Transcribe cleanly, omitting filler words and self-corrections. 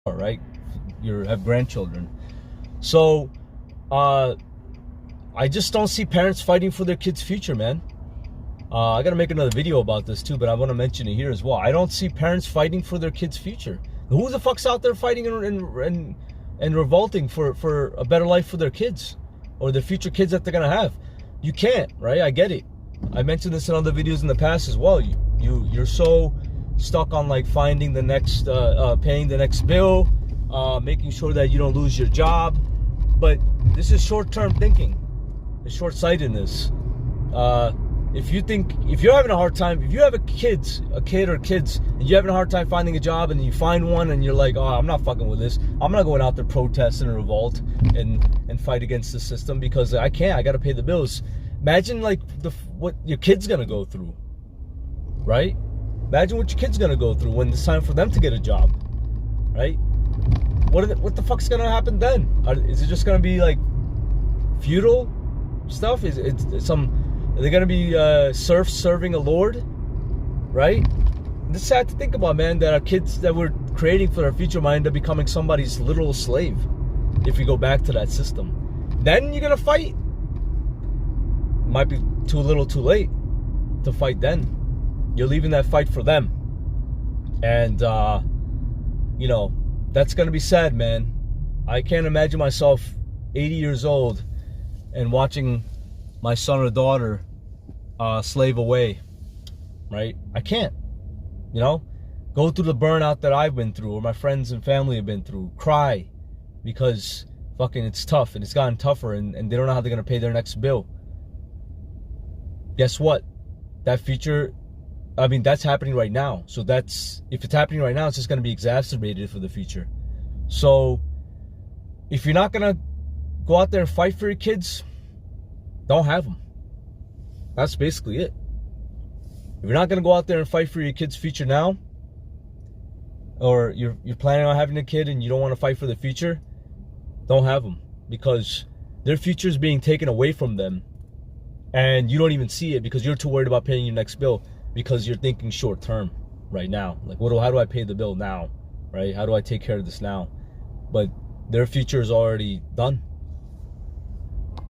right? You have grandchildren. So I just don't see parents fighting for their kids' future, man. I gotta make another video about this too, but I want to mention it here as well. I don't see parents fighting for their kids' future. Who the fuck's out there fighting and revolting for a better life for their kids or the future kids that they're gonna have? You can't, right? I get it. I mentioned this in other videos in the past as well. You're so stuck on like finding the next, paying the next bill, making sure that you don't lose your job. But this is short-term thinking, it's short-sightedness. If you're having a hard time, if you have a kid or kids, and you're having a hard time finding a job, and you find one, and you're like, oh, I'm not fucking with this. I'm not going out there protesting and revolt and fight against the system because I can't. I got to pay the bills. Imagine like what your kid's gonna go through, right? Imagine what your kid's gonna go through when it's time for them to get a job, right? What the fuck's gonna happen then? Is it just gonna be like feudal stuff? Are they gonna be serfs serving a lord, right? It's sad to think about, man, that our kids that we're creating for our future might end up becoming somebody's literal slave if we go back to that system. Then you're gonna fight. Might be too little too late to fight then. You're leaving that fight for them. And you know, that's gonna be sad, man. I can't imagine myself 80 years old and watching my son or daughter slave away, right? I can't, you know, go through the burnout that I've been through or my friends and family have been through, cry because fucking it's tough and it's gotten tougher and they don't know how they're gonna pay their next bill. Guess what? That future, I mean, that's happening right now. So if it's happening right now, it's just gonna be exacerbated for the future. So if you're not gonna go out there and fight for your kids, don't have them. That's basically it. If you're not gonna go out there and fight for your kid's future now, or you're planning on having a kid and you don't want to fight for the future, don't have them, because their future is being taken away from them, and you don't even see it because you're too worried about paying your next bill because you're thinking short term right now. Like, how do I pay the bill now, right? How do I take care of this now? But their future is already done.